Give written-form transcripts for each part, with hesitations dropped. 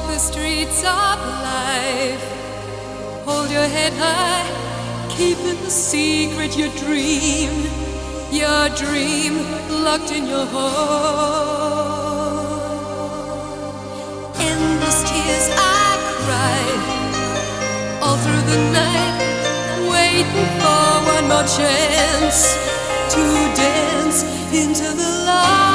the streets of life. Hold your head high, keep it a secret, your dream locked in your heart. Endless tears I cried all through the night, waiting for one more chance to dance into the light.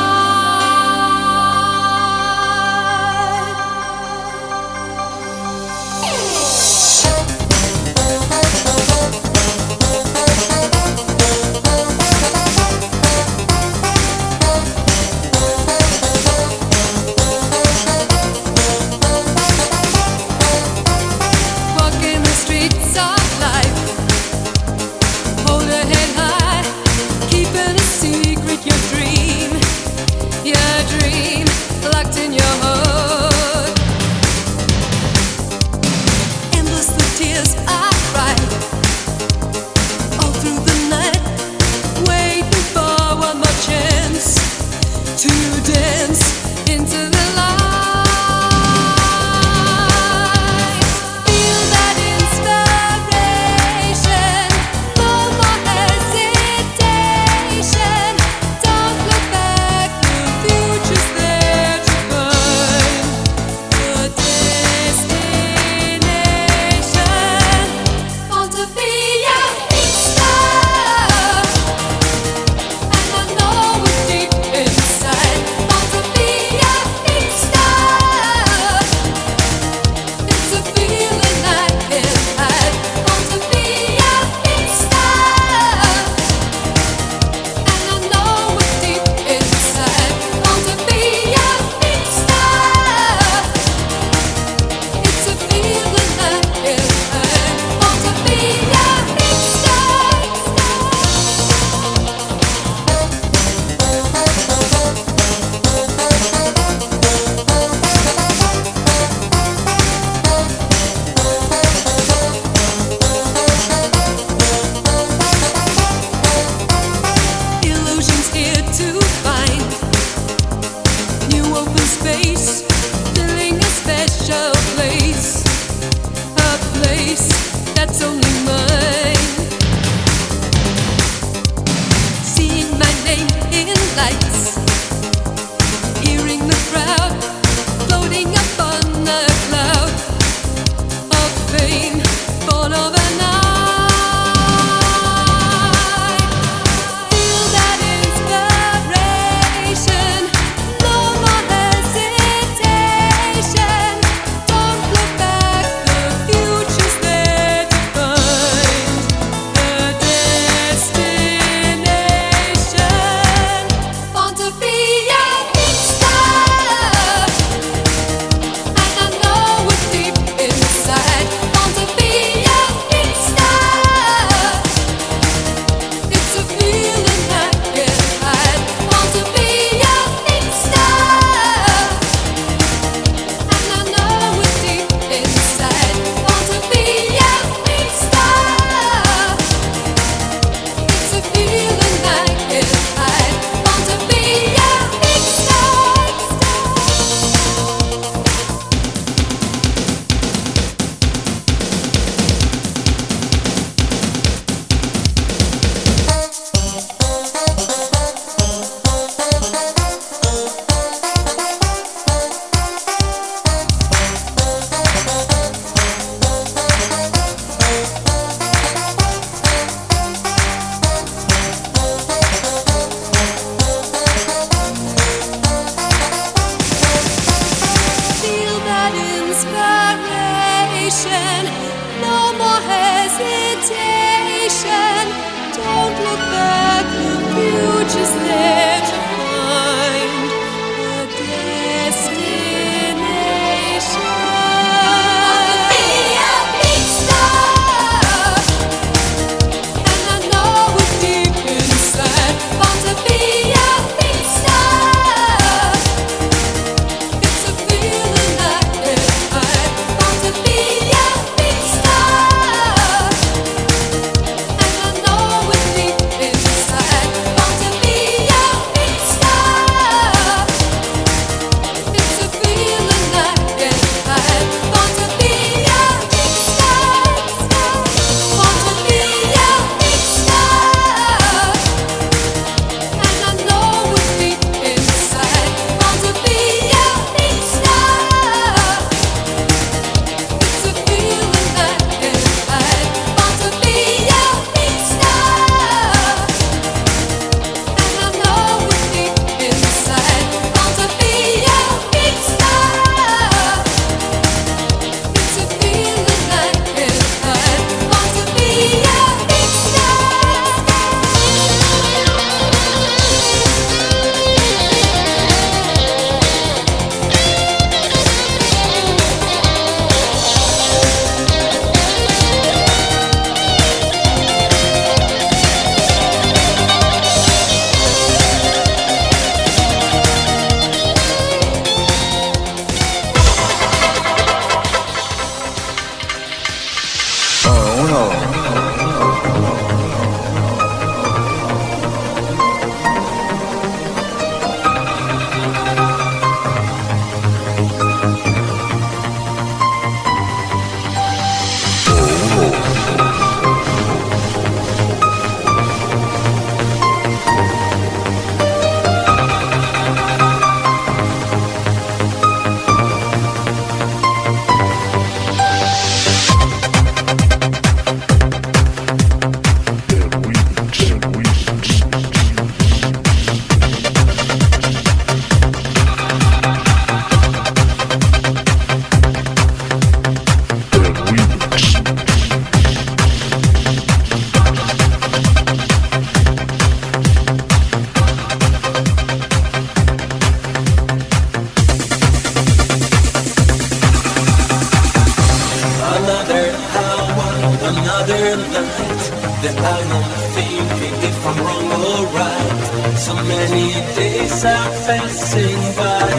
Another night that I am thinking if I'm wrong or right. So many days are passing by.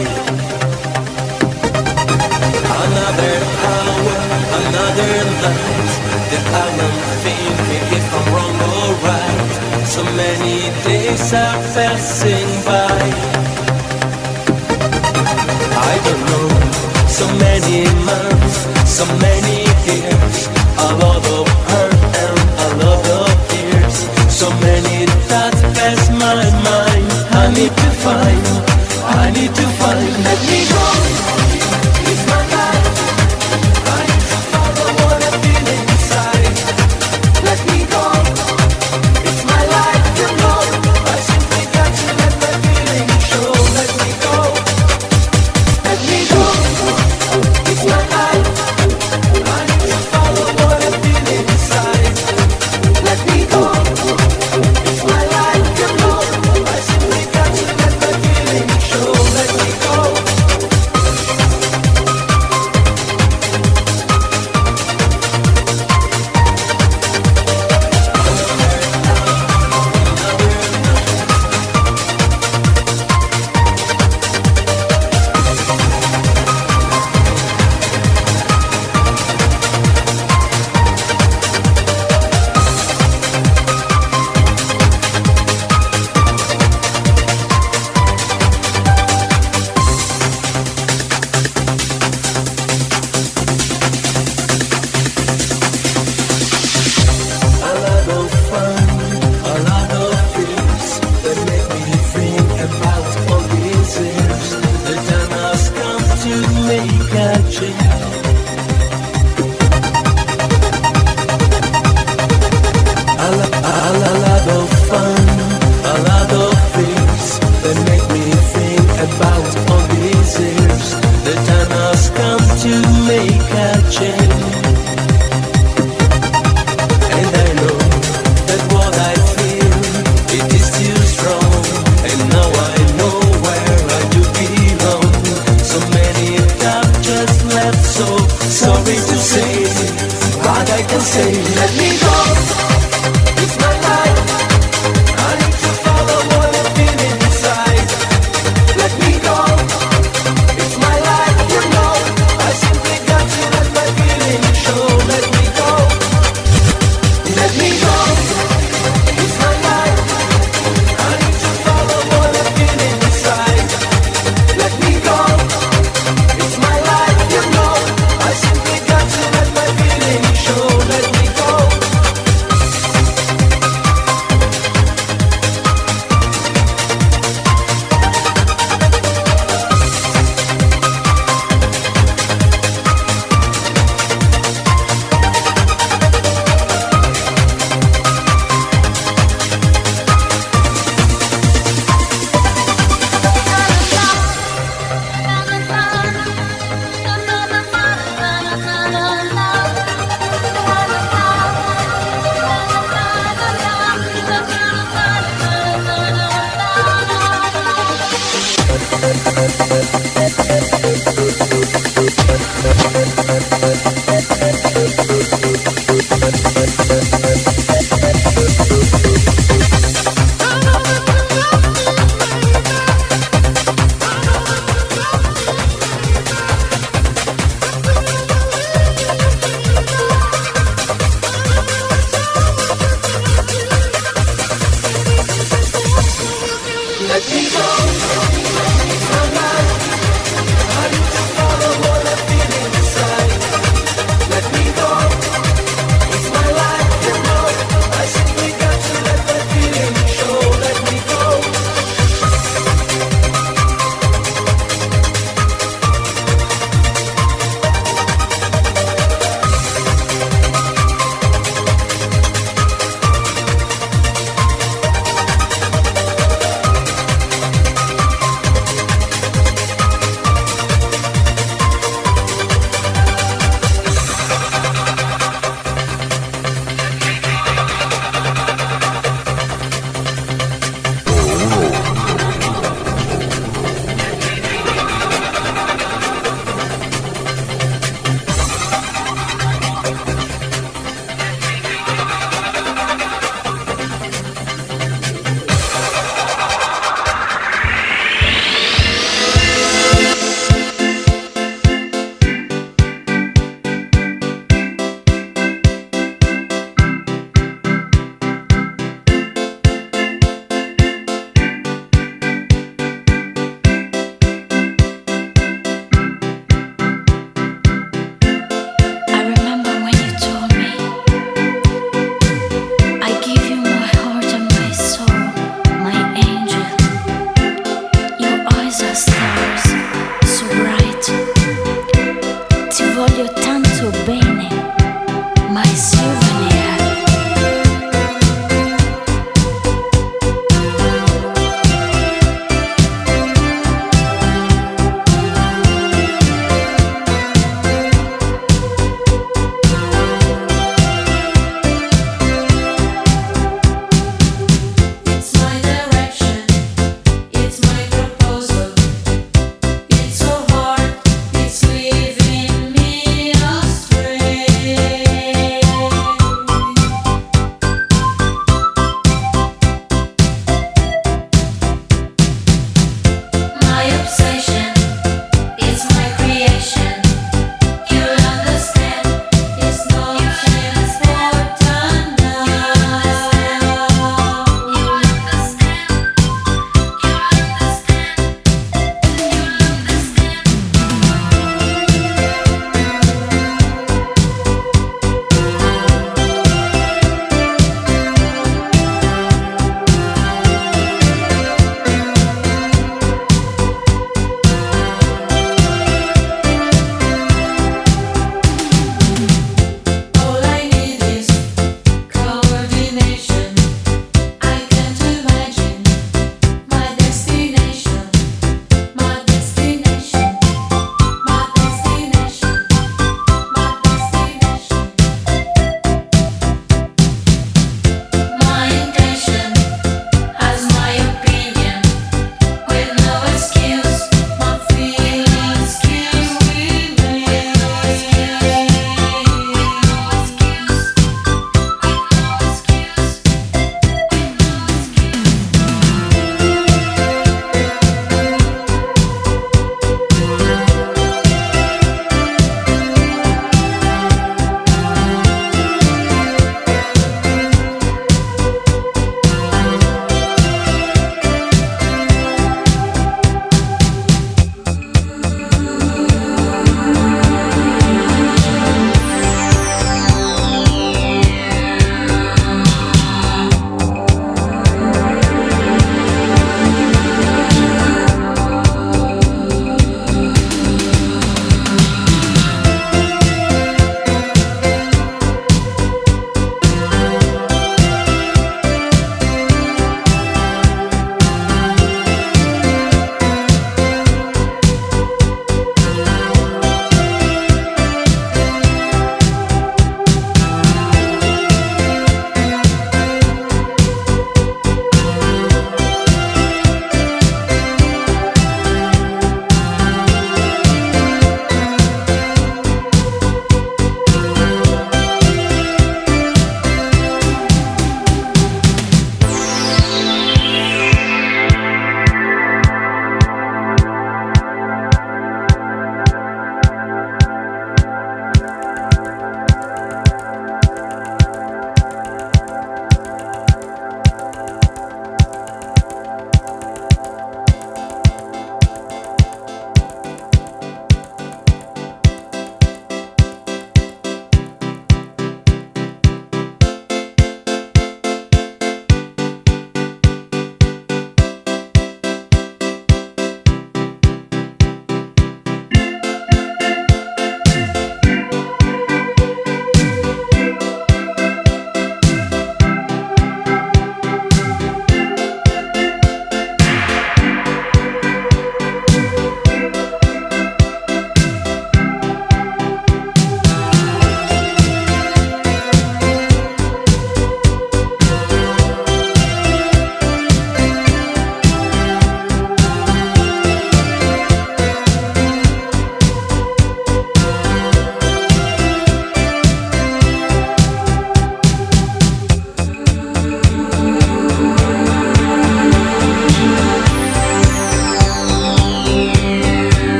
Another hour, another night that I am thinking if I'm wrong or right. So many days are passing by. I don't know, so many months, so many years, a lot of hurt and a lot of tears. So many thoughts pass my mind. I need to find, let me go. It's my life. I need to follow what I feel inside. Let me go. It's my life, you know. I simply got to let my feelings show. Let me go. Let me go. It's my life. I need to follow what I feel inside. Let me go. It's my life, you know. I simply got to let my feelings show. Let me go. A lot of fun, a lot of things that make me think about all these years. The time has come to make a change. A lot of fun, a lot of things that make me think about all these years. The time has come to make a change. And I know that what I feel, it is too strong. And now I know where I do belong. So many times just left, so sorry to say, but I can say, let me go. It's my life. I need to follow what I feel inside. Let me go. It's my life, you know. I simply got to let my feelings show. Let me go. Let me go. It's my life. I need to follow what I feel inside. Let me go. It's my life, you know. I simply got to let my feelings show. Let me go. Thank you.